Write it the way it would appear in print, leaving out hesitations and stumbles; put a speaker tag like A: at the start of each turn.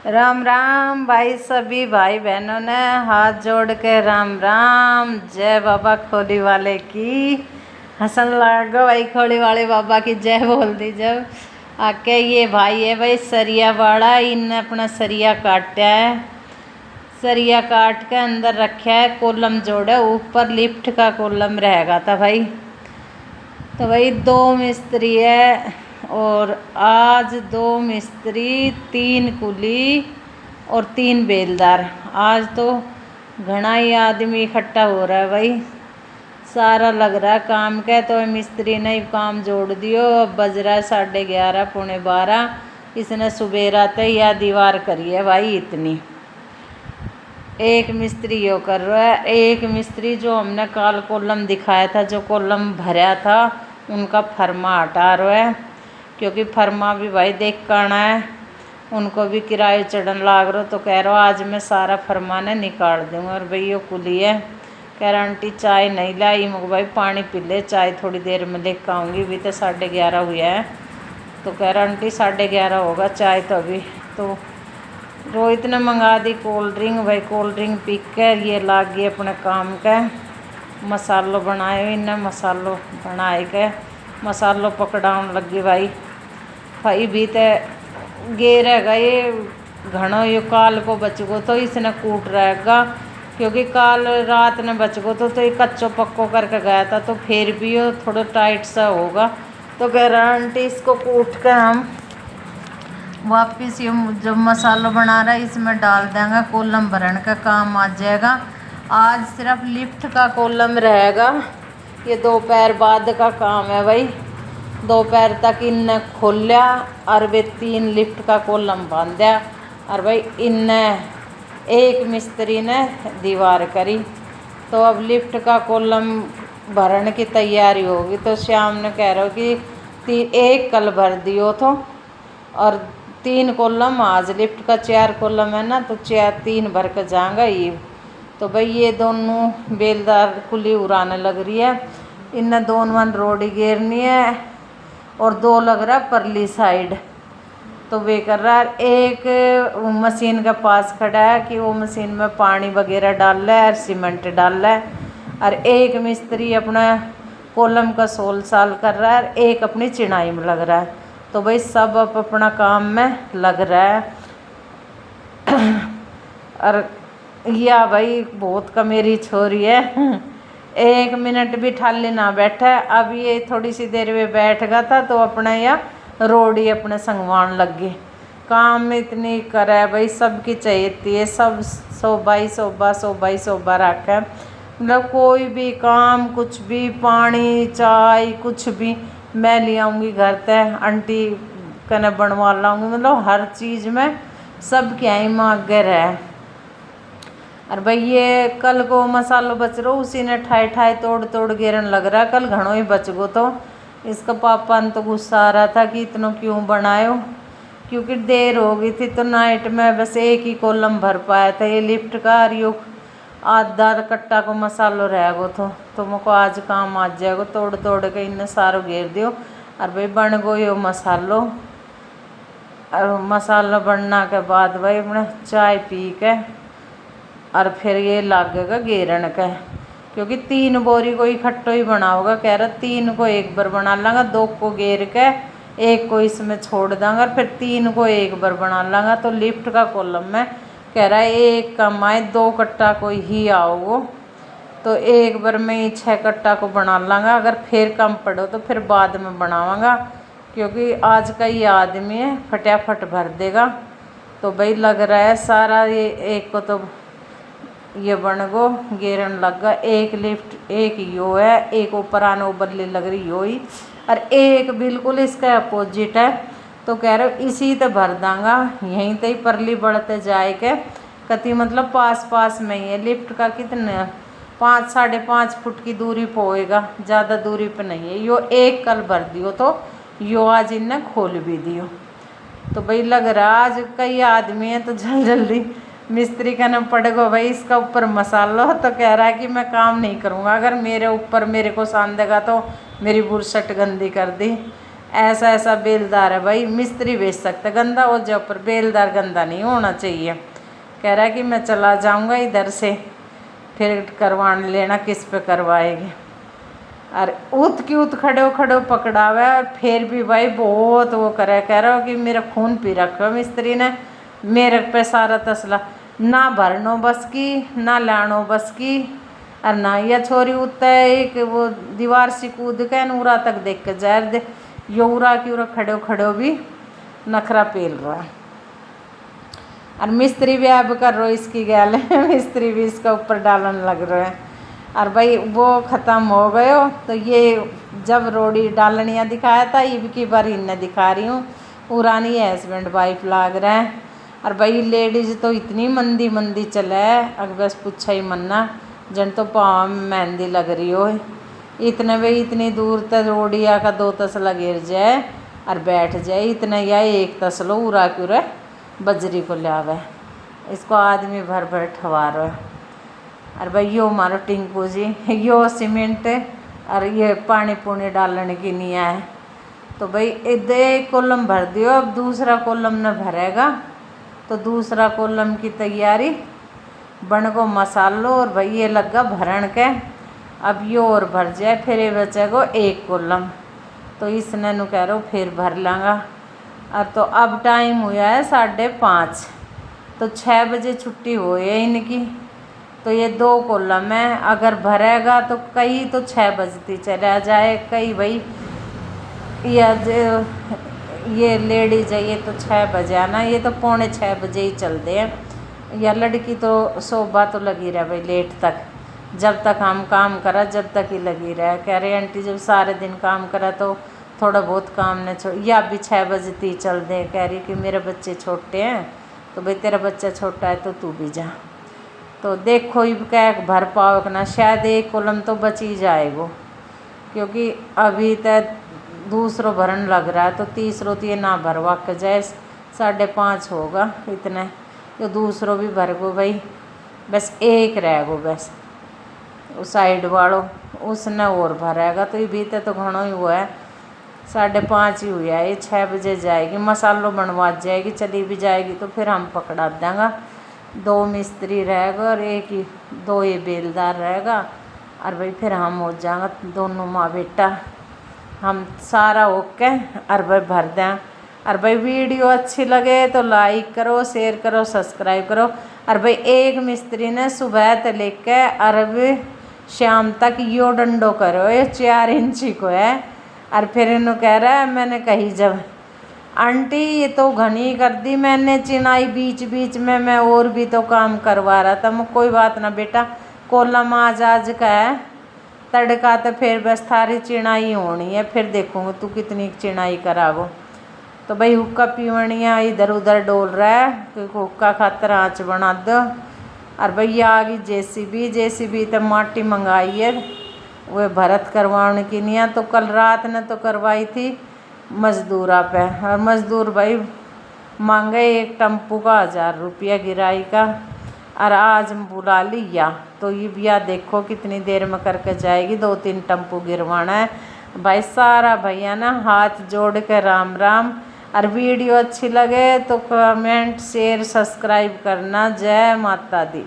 A: राम राम भाई, सभी भाई बहनों ने हाथ जोड़ के राम राम। जय बाबा खोली वाले की। हसन लागो भाई, खोली वाले बाबा की जय बोल दी। जब आके ये भाई है भाई सरिया वाला, इनने अपना सरिया काटा है। सरिया काट के अंदर रखा है, कॉलम जोड़ा ऊपर, लिफ्ट का कॉलम रहेगा था भाई। तो भाई 2 मिस्त्री है और आज 2 मिस्त्री, 3 कुली और 3 बेलदार। आज तो घना ही आदमी इकट्ठा हो रहा है भाई, सारा लग रहा है काम का। तो मिस्त्री ने काम जोड़ दियो। अब बज रहा है 11:30 पौने 12। इसने सुबेरा ते या दीवार करी है भाई इतनी। एक मिस्त्री यो कर रहा है, एक मिस्त्री जो हमने काल कॉलम दिखाया था, जो कॉलम भरा था, उनका फरमा हटा रहा है। क्योंकि फरमा भी भाई देख करना है, उनको भी किराए चढ़न लाग रहा। तो कह रहा आज मैं सारा फरमा ने निकाल दूँगा। और भाई यो कुली है, कह रहा आंटी चाय नहीं लाई। मुझे भाई पानी पी ले, चाय थोड़ी देर में लेकर आऊँगी, भी तो 11:30 हुआ है। तो कह रहा आंटी 11:30 होगा, चाय तो अभी। तो रोहित ने मंगा दी कोल्ड ड्रिंक। भाई कोल्ड ड्रिंक पी कर ये लाग गई अपने काम का। मसालो बनाए, इन्हें मसालो बनाए के मसालो पकड़ाने लगी भाई। भाई भी तो गेर है ये घणो, ये काल को बच गो तो इसने कूट रहेगा। क्योंकि काल रात ने बच गो तो ये कच्चो पक्को करके गया था, तो फिर भी ये थोड़ा टाइट सा होगा। तो कह रहा आंटी इसको कूट कर हम वापिस ये जो मसाला बना रहा है इसमें डाल देंगे, कॉलम भरने का काम आ जाएगा। आज सिर्फ लिफ्ट का कॉलम रहेगा, ये दोपहर बाद का काम है भाई। दोपहर तक इनने खोलिया और वे 3 लिफ्ट का कॉलम बांधा। और भाई इनने एक मिस्त्री ने दीवार करी। तो अब लिफ्ट का कॉलम भरने की तैयारी होगी। तो श्याम ने कह रहा कि 1 कल भर दियो तो, और 3 कॉलम आज लिफ्ट का 4 कॉलम है ना, तो 3 भर कर जाएगा ये। तो भाई ये दोनों बेलदार कुली उड़ाने लग रही है। इनने दोनों रोडी घेरनी है और 2 लग रहा है परली साइड। तो वे कर रहा है, एक मशीन के पास खड़ा है कि वो मशीन में पानी वगैरह डाल रहा है और सीमेंट डाल रहा है। और एक मिस्त्री अपना कॉलम का सोल साल कर रहा है और एक अपनी चिनाई में लग रहा है। तो भाई सब अपना काम में लग रहा है। और या भाई बहुत कमेरी छोरी है, 1 मिनट भी ठाली ना बैठा। अब ये थोड़ी सी देर में बैठ गया था तो अपना या रोड़ी अपने संगवान लग गए। काम में इतनी करे भाई, सबकी चाहिए सब 100 रखे। मतलब कोई भी काम, कुछ भी, पानी चाय कुछ भी मैं ले आऊँगी घर तक, आंटी कने बनवा लाऊँगी। मतलब हर चीज़ में सब क्या ही मांगर है। और भाई ये कल को मसालो बच रहा, उसी ने ठाई ठाई तोड़ तोड़ गिरन लग रहा। कल घणो ही बच गो। तो इसका पापा ने तो गुस्सा आ रहा था कि इतना क्यों बनायो, क्योंकि देर हो गई थी। तो नाइट में बस 1 ही कॉलम भर पाया था ये लिफ्ट का। और यो आधा कट्टा को मसालो रह गो। तो मुझको आज काम आ जाएगा। तोड़ तोड़ के इन्हें सारो घेर दियो। और भाई बन गो यो मसालो। और मसाला बनना के बाद भाई अपने चाय पी के और फिर ये लागेगा घेरन का। क्योंकि 3 बोरी को इकट्ठो ही बना होगा। कह रहा 3 को एक बार बना लांगा, 2 को घेर के 1 को इसमें छोड़ देंगे और फिर 3 को एक बार बना लांगा। तो लिफ्ट का कॉलम में कह रहा है 1 कम आए, 2 कट्टा को ही आओ। तो एक बार में ही 6 कट्टा को बना लांगा। अगर फिर कम पड़ो तो फिर बाद में बनावांगा, क्योंकि आज का ये आदमी है फटाफट भर देगा। तो भाई लग रहा है सारा ये 1 को तो ये बन गो घेरन लग गया। 1 लिफ्ट 1 यो है, 1 ऊपर आने बदली लग रही यो ही, और 1 बिल्कुल इसका अपोजिट है। तो कह रहे इसी तो भर दांगा, यहीं तो ही परली बढ़ते जाए के कति। मतलब पास पास में ही है। लिफ्ट का कितने 5 साढ़े 5 फुट की दूरी पे होएगा, ज़्यादा दूरी पे नहीं है। यो 1 कल भर दियो तो यो आज इन्हें खोल भी दियो। तो भाई लग रहा आज कई आदमी है तो जल्दी मिस्त्री का न पड़ गो भाई इसका ऊपर मसालो। तो कह रहा है कि मैं काम नहीं करूँगा, अगर मेरे ऊपर मेरे को सान देगा तो मेरी बुरसट गंदी कर दी। ऐसा ऐसा बेलदार है भाई, मिस्त्री बेच सकता, गंदा हो जाए पर बेलदार गंदा नहीं होना चाहिए। कह रहा है कि मैं चला जाऊंगा इधर से, फिर करवा लेना किस पे करवाएगी। और उत की उत खड़े खड़े पकड़ा हुआ है, और फिर भी भाई बहुत वो करे, कह रहा हो कि मेरा खून पी रखा मिस्त्री ने, मेरे पे सारा तसला ना भरनो बस की ना लानो बस की। और ना यह छोरी उतता है एक वो दीवार से कूद के नूरा तक देख के जहर दे, योरा की उरा खड़े खड़े भी नखरा पेल रहा है। और मिस्त्री भी अब कर रो इसकी गैल मिस्त्री भी इसका ऊपर डालन लग रहे हैं। और भाई वो ख़त्म हो गयो तो ये जब रोड़ी डालनिया दिखाया था, इब की बार इन्हें दिखा रही हूँ, पुरानी हस्बैंड वाइफ लाग रहा है। और भाई लेडीज तो इतनी मंदी मंदी चले है, अगर बस पूछा ही मन्ना, जन तो पाँव में मेहंदी लग रही हो। इतने भाई इतनी दूर तक रोड़िया का 2 तसला गिर जाए और बैठ जाए, इतना या एक तसलो उरा क्यूरा बजरी को लावे, इसको आदमी भर भर ठवा रहा है। और भाई यो हमारा टिंकू जी, यो सीमेंट और ये पानी पुनी डालने की नहीं है। तो भाई इधर एक कॉलम भर दियो, अब दूसरा कॉलम न भरेगा तो दूसरा कॉलम की तैयारी बन को मसालो। और भाई ये लगा भरण के, अब यो और भर जाए फिर ये बचेगा एक कॉलम, तो इसने नु कह रहा फिर भर लांगा। और तो अब टाइम हुआ है 5:30, तो 6 बजे छुट्टी हो है इनकी, तो ये 2 कॉलम है, अगर भरेगा तो कई तो 6 बजती चला जाए, कई भाई ये लेडीज है ये तो 6 बजे आना, ये तो 5:45 बजे ही चलते हैं। या लड़की तो शोभा तो लगी रहे भाई लेट तक, जब तक हम काम करा जब तक ही लगी रहे। कह रहे आंटी जब सारे दिन काम करा तो थोड़ा बहुत काम न छोड़, या भी 6 बजती चल दे। कह रही कि मेरे बच्चे छोटे हैं, तो भाई तेरा बच्चा छोटा है तो तू भी जा। तो देखो ये क्या भर पाओ ना, शायद एक कॉलम तो बच ही जाएगो, क्योंकि अभी तक दूसरों भरन लग रहा है, तो तीसरों तो ये ना भरवा के जाए 5:30 होगा इतने, तो दूसरों भी भर गो भाई, बस एक रह गो बस उस साइड वालों, उसने और भरेगा। तो ये भीतर तो घणो ही हुआ है, 5:30 ही हुआ है, ये 6 बजे जाएगी, मसालों बनवा जाएगी, चली भी जाएगी तो फिर हम पकड़ा देंगे। 2 मिस्त्री रहेगा और 2 ये बेलदार रहेगा, और भाई फिर हम हो जाएंगे दोनों माँ बेटा, हम सारा ओके और भाई भर दें। और भाई वीडियो अच्छी लगे तो लाइक करो, शेयर करो, सब्सक्राइब करो। और भाई एक मिस्त्री ने सुबह से लेके अरब शाम तक यो डंडो करो, ये 4 इंची को है। और फिर इन्हों कह रहा है, मैंने कही जब आंटी ये तो घनी कर दी मैंने चिनाई, बीच बीच में मैं और भी तो काम करवा रहा था। मैं कोई बात ना बेटा, कॉलम आज का है, तड़का तो फिर बस थारी चिनाई होनी है, फिर देखूँगा तू कितनी चिनाई करावो। तो भाई हुक्का पीवनिया इधर उधर डोल रहा है, क्योंकि हुक्का खातर आँच बना दो। और भैया आ गई जेसीबी तो माटी मंगाई है, वो भरत करवाने की नहीं है, तो कल रात ने तो करवाई थी मजदूरा पे। और मजदूर भाई मांगे एक टम्पू का 1000 रुपया गिराई का, और आज बुला लिया। तो ये भैया देखो कितनी देर में करके जाएगी, 2-3 टम्पू गिरवाना है भाई। सारा भैया ना हाथ जोड़ के राम राम। और वीडियो अच्छी लगे तो कमेंट शेयर सब्सक्राइब करना। जय माता दी।